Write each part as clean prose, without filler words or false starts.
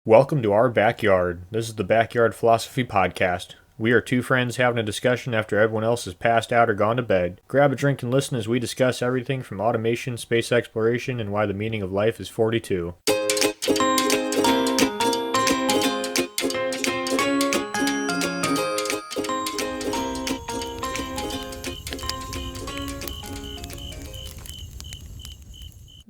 Welcome to our backyard. This is the Backyard Philosophy Podcast. We are two friends having a discussion after everyone else has passed out or gone to bed. Grab a drink and listen as we discuss everything from automation, space exploration, and why the meaning of life is 42.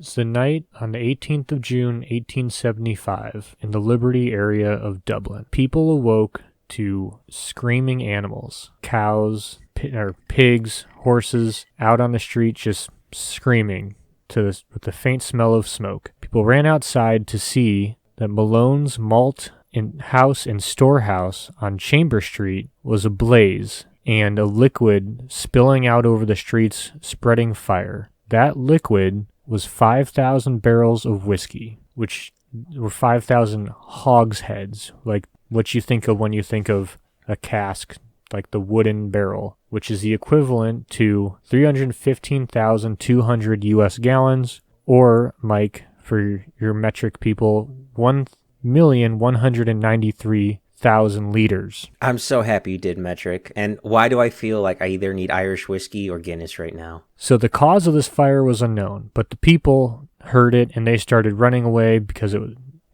It's the night on the 18th of June, 1875, in the Liberty area of Dublin. People awoke to screaming animals, cows, pigs, horses, out on the street just screaming with the faint smell of smoke. People ran outside to see that Malone's malt house and storehouse on Chamber Street was ablaze and a liquid spilling out over the streets, spreading fire. That liquid was 5,000 barrels of whiskey, which were 5,000 hogsheads, like what you think of when you think of a cask, like the wooden barrel, which is the equivalent to 315,200 US gallons, or, Mike, for your metric people, 1,193,000 liters. I'm so happy you did metric. And why do I feel like I either need Irish whiskey or Guinness right now? So the cause of this fire was unknown, but the people heard it and they started running away because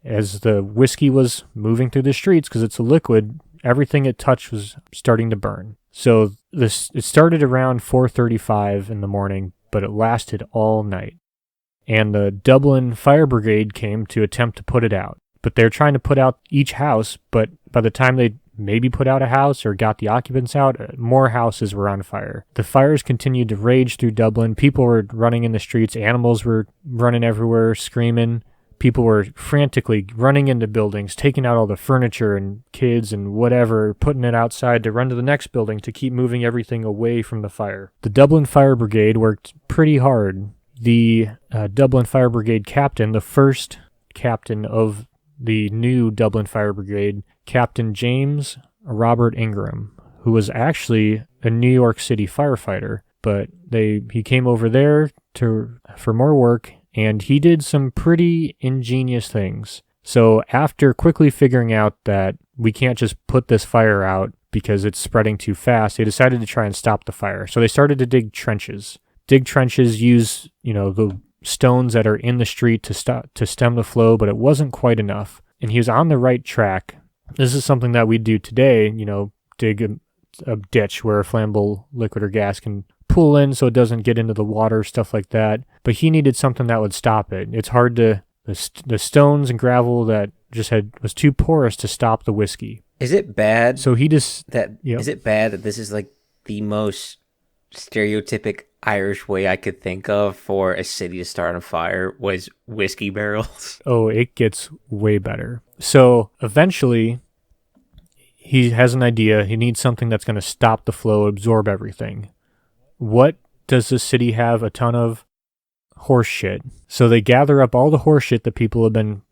as the whiskey was moving through the streets, because it's a liquid, everything it touched was starting to burn. So it started around 4:35 in the morning, but it lasted all night. And the Dublin Fire Brigade came to attempt to put it out. But they're trying to put out each house, but by the time they maybe put out a house or got the occupants out, more houses were on fire. The fires continued to rage through Dublin. People were running in the streets. Animals were running everywhere, screaming. People were frantically running into buildings, taking out all the furniture and kids and whatever, putting it outside to run to the next building to keep moving everything away from the fire. The Dublin Fire Brigade worked pretty hard. The Dublin Fire Brigade captain, the first captain of the new Dublin Fire Brigade, Captain James Robert Ingram, who was actually a New York City firefighter, but he came over there for more work, and he did some pretty ingenious things. So after quickly figuring out that we can't just put this fire out because it's spreading too fast, they decided to try and stop the fire. So they started to dig trenches. Use, the stones that are in the street to stem the flow, but it wasn't quite enough. And he was on the right track. This is something that we do today, dig a ditch where a flammable liquid or gas can pull in so it doesn't get into the water, stuff like that. But he needed something that would stop it. It's hard the stones and gravel that was too porous to stop the whiskey. Is it bad? So he just Is it bad that this is like the most stereotypic Irish way I could think of for a city to start on fire was whiskey barrels? Oh, it gets way better. So eventually he has an idea. He needs something that's going to stop the flow, absorb everything. What does the city have a ton of? Horse shit. So they gather up all the horse shit that people have been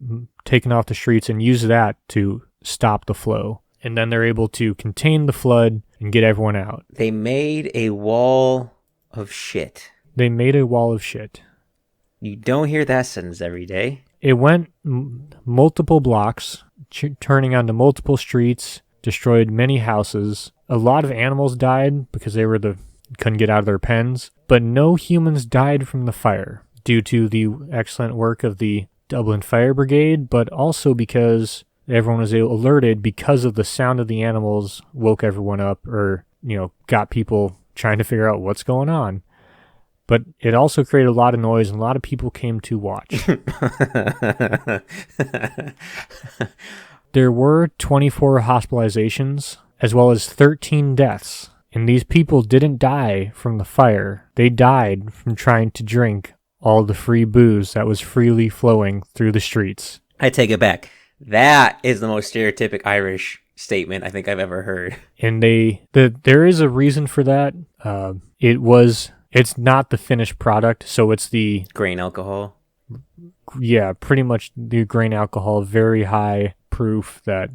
taking off the streets and use that to stop the flow. And then they're able to contain the flood and get everyone out. They made a wall of shit. They made a wall of shit. You don't hear that sentence every day. It went multiple blocks, turning onto multiple streets, destroyed many houses. A lot of animals died because they couldn't get out of their pens, but no humans died from the fire due to the excellent work of the Dublin Fire Brigade, but also because everyone was alerted because of the sound of the animals woke everyone up or, got people trying to figure out what's going on. But it also created a lot of noise and a lot of people came to watch. There were 24 hospitalizations as well as 13 deaths. And these people didn't die from the fire. They died from trying to drink all the free booze that was freely flowing through the streets. I take it back. That is the most stereotypic Irish statement I think I've ever heard. And there is a reason for that. It's not the finished product, so it's the grain alcohol. Yeah, pretty much the grain alcohol, very high proof that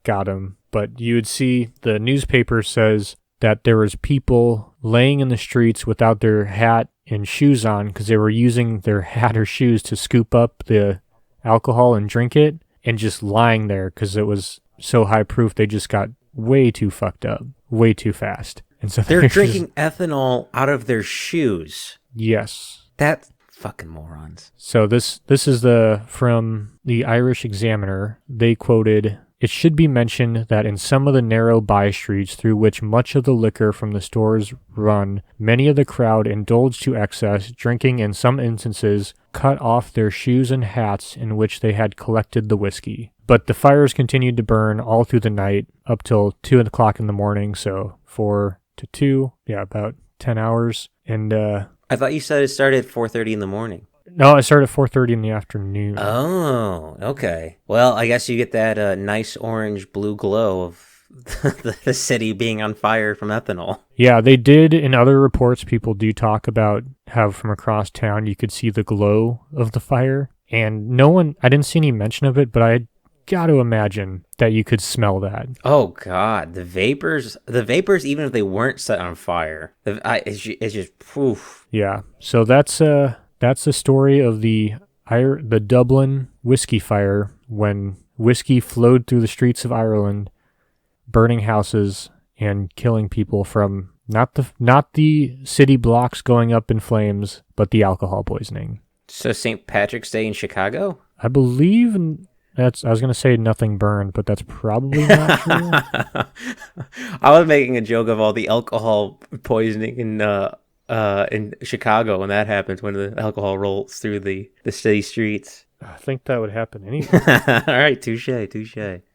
got him. But you would see the newspaper says that there was people laying in the streets without their hat and shoes on because they were using their hat or shoes to scoop up the alcohol and drink it. and just lying there because it was so high proof. They just got way too fucked up, way too fast. And so they're drinking ethanol out of their shoes. Yes. That fucking morons. So this is from the Irish Examiner. They quoted, "It should be mentioned that in some of the narrow by-streets through which much of the liquor from the stores run, many of the crowd indulge to excess, drinking in some instances cut off their shoes and hats in which they had collected the whiskey. But the fires continued to burn all through the night up till 2 o'clock in the morning, so 4 to 2, about 10 hours. And I thought you said it started at 4:30 in the morning. No, it started at 4:30 in the afternoon. Oh, okay. Well, I guess you get that nice orange-blue glow of the city being on fire from ethanol. Yeah, they did. In other reports, people do talk about how from across town you could see the glow of the fire. And I didn't see any mention of it, but I got to imagine that you could smell that. Oh, God. The vapors, even if they weren't set on fire, it's just poof. Yeah, so that's the story of the Dublin whiskey fire when whiskey flowed through the streets of Ireland, burning houses and killing people from not the city blocks going up in flames, but the alcohol poisoning. So St. Patrick's Day in Chicago? I believe I was going to say nothing burned, but that's probably not true. I was making a joke of all the alcohol poisoning in Chicago when that happens, when the alcohol rolls through the city streets. I think that would happen anyway. All right, touche.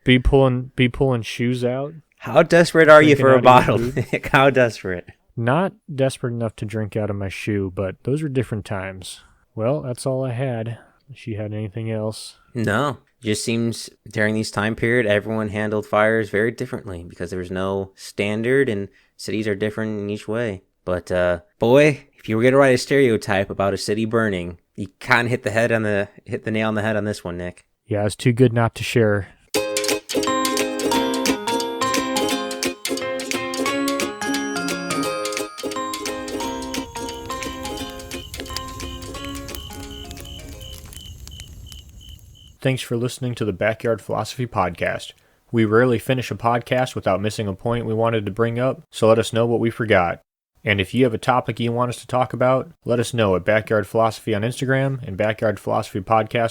Be pulling shoes out. How desperate are you for a bottle, Nick? How desperate? Not desperate enough to drink out of my shoe, but those were different times. Well, that's all I had. She had anything else? No. Just seems during these time period, everyone handled fires very differently because there was no standard and cities are different in each way. But, boy, if you were going to write a stereotype about a city burning, you kind of hit the nail on the head on this one, Nick. Yeah, it's too good not to share. Thanks for listening to the Backyard Philosophy Podcast. We rarely finish a podcast without missing a point we wanted to bring up, so let us know what we forgot. And if you have a topic you want us to talk about, let us know at Backyard Philosophy on Instagram and Backyard Philosophy Podcast